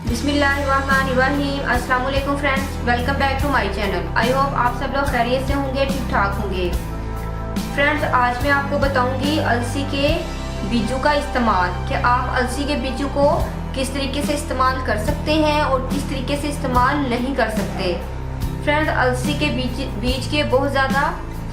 बिस्मिल्लाहिर्रहमानिर्रहीम। अस्सलाम वालेकुम friends, welcome back to my channel. I hope आप सब लोग खैरियत से होंगे, ठीक ठाक होंगे। फ्रेंड्स, आज मैं आपको बताऊंगी अलसी के बीजू का इस्तेमाल, कि आप अलसी के बीजू को किस तरीके से इस्तेमाल कर सकते हैं और किस तरीके से इस्तेमाल नहीं कर सकते। फ्रेंड्स, अलसी के बीज के बहुत ज़्यादा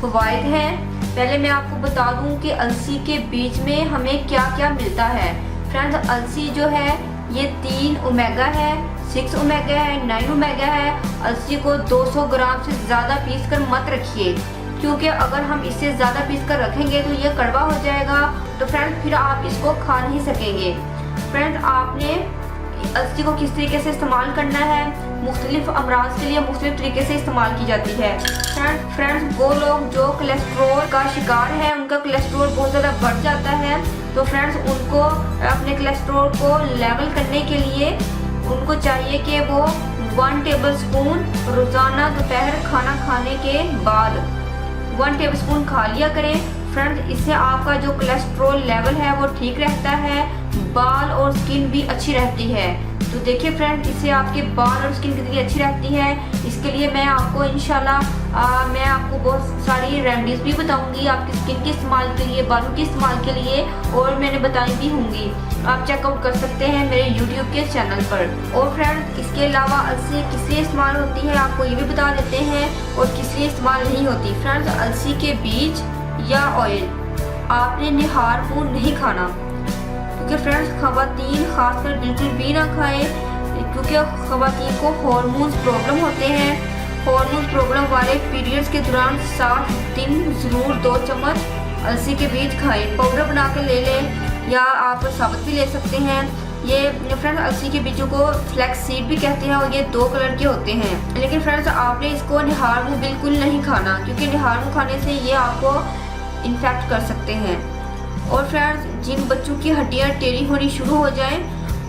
फ़वाइद हैं। पहले मैं आपको बता दूं कि अलसी के बीज में हमें क्या क्या मिलता है। फ्रेंड्स, अलसी जो है ये 3 ओमेगा है, 6 ओमेगा है, 9 ओमेगा है। अलसी को 200 ग्राम से ज़्यादा पीस कर मत रखिए, क्योंकि अगर हम इससे ज़्यादा पीस कर रखेंगे तो ये कड़वा हो जाएगा, तो फ्रेंड्स फिर आप इसको खा नहीं सकेंगे। फ्रेंड्स, आपने अलसी को किस तरीके से इस्तेमाल करना है, मुख्तलिफ अमराज के लिए मुख्तलिफ तरीके से इस्तेमाल की जाती है। फ्रेंड्स, वो लोग जो कोलेस्ट्रॉल का शिकार है, उनका कोलेस्ट्रॉल बहुत ज़्यादा बढ़ जाता है, तो फ्रेंड्स उनको अपने कोलेस्ट्रॉल को लेवल करने के लिए उनको चाहिए कि वो 1 टेबलस्पून रोज़ाना दोपहर खाना खाने के बाद 1 टेबलस्पून खा लिया करें। फ्रेंड्स, इससे आपका जो कोलेस्ट्रॉल लेवल है वो ठीक रहता है, बाल और स्किन भी अच्छी रहती है। तो देखिए फ्रेंड्स, इससे आपके बाल और स्किन कितनी अच्छी रहती है। इसके लिए मैं आपको इंशाल्लाह मैं आपको बहुत सारी रेमेडीज़ भी बताऊंगी आपकी स्किन के इस्तेमाल के लिए, बालों के इस्तेमाल के लिए, और मैंने बताई भी होंगी। आप चेकआउट कर सकते हैं मेरे यूट्यूब के चैनल पर। और फ्रेंड्स, इसके अलावा अलसी किस लिए इस्तेमाल होती है आपको ये भी बता देते हैं, और किस लिए इस्तेमाल नहीं होती। फ्रेंड्स, अलसी के बीज या ऑयल आपने निहार मुँह नहीं खाना, क्योंकि फ्रेंड्स खवातीन खासकर बिल्कुल भी ना खाएं, क्योंकि खवातीन को हार्मोन्स प्रॉब्लम होते हैं। हार्मोन प्रॉब्लम वाले पीरियड्स के दौरान 7 दिन ज़रूर 2 चम्मच अलसी के बीज खाएं। पाउडर बना कर ले लें या आप साबुत भी ले सकते हैं। ये फ्रेंड्स, अलसी के बीजों को फ्लैक्स सीड भी कहते हैं, और ये 2 कलर के होते हैं। लेकिन फ्रेंड्स, आपने इसको निहार मुँह बिल्कुल नहीं खाना, क्योंकि निहार मुँह खाने से ये आपको इन्फेक्ट कर सकते हैं। और फ्रेंड्स, जिन बच्चों की हड्डियाँ टेढ़ी होनी शुरू हो जाएं,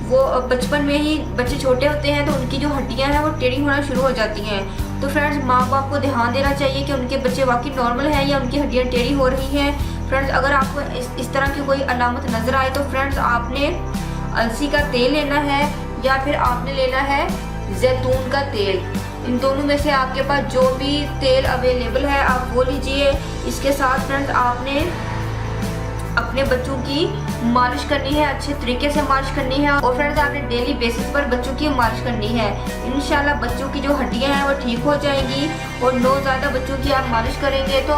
वो बचपन में ही बच्चे छोटे होते हैं तो उनकी जो हड्डियाँ हैं वो टेढ़ी होना शुरू हो जाती हैं। तो फ्रेंड्स, माँ बाप को ध्यान देना चाहिए कि उनके बच्चे वाकई नॉर्मल है या उनकी हड्डियाँ टेढ़ी हो रही हैं। फ्रेंड्स, अगर आपको इस तरह की कोई अलामत नज़र आए तो फ्रेंड्स आपने अलसी का तेल लेना है, या फिर आपने लेना है जैतून का तेल। इन दोनों में से आपके पास जो भी तेल अवेलेबल है आप वो लीजिए। इसके साथ फ्रेंड्स आपने अपने बच्चों की मालिश करनी है, अच्छे तरीके से मालिश करनी है। और फ्रेंड्स, आपने डेली बेसिस पर बच्चों की मालिश करनी है। इंशाल्लाह बच्चों की जो हड्डियां हैं वो ठीक हो जाएंगी, और नौज़ादा बच्चों की आप मालिश करेंगे तो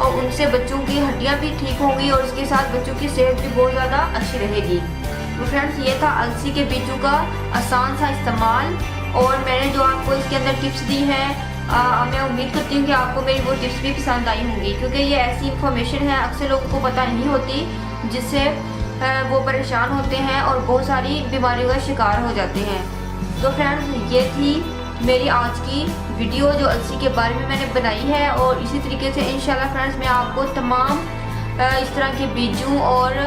उनसे बच्चों की हड्डियां भी ठीक होंगी, और उसके साथ बच्चों की सेहत भी बहुत ज़्यादा अच्छी रहेगी। तो फ्रेंड्स, ये था अलसी के बीजों का आसान सा इस्तेमाल, और मैंने जो आपको इसके अंदर टिप्स दी हैं, मैं उम्मीद करती हूँ कि आपको मेरी वो टिप्स भी पसंद आई होंगी, क्योंकि ये ऐसी इंफॉर्मेशन है अक्सर लोगों को पता नहीं होती, जिससे वो परेशान होते हैं और बहुत सारी बीमारियों का शिकार हो जाते हैं। तो फ्रेंड्स, ये थी मेरी आज की वीडियो जो अलसी के बारे में मैंने बनाई है, और इसी तरीके से इंशाल्लाह फ्रेंड्स मैं आपको तमाम इस तरह के बीजों और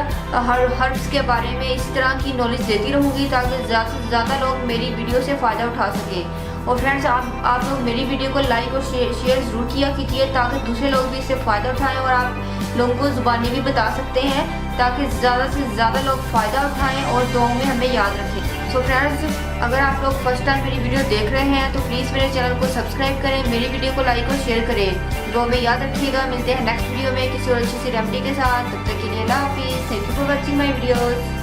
हर्ब्स के बारे में इस तरह की नॉलेज देती रहूँगी, ताकि ज़्यादा से ज़्यादा लोग मेरी वीडियो से फ़ायदा उठा सकें। और फ्रेंड्स, आप लोग मेरी वीडियो को लाइक और शेयर ज़रूर किया कीजिए, ताकि दूसरे लोग भी इससे फ़ायदा उठाएं, और आप लोगों को ज़ुबानी भी बता सकते हैं, ताकि ज़्यादा से ज़्यादा लोग फ़ायदा उठाएं और दुआओं में हमें याद रखें। सो फ्रेंड्स, अगर आप लोग फर्स्ट टाइम मेरी वीडियो देख रहे हैं तो प्लीज़ मेरे चैनल को सब्सक्राइब करें, मेरी वीडियो को लाइक और शेयर करें। दुआ में याद रखिएगा। मिलते हैं नेक्स्ट वीडियो में किसी और अच्छी सी रेमेडी के साथ। तब तक के लिए अल्लाह हाफिज़। Thank you for watching my videos.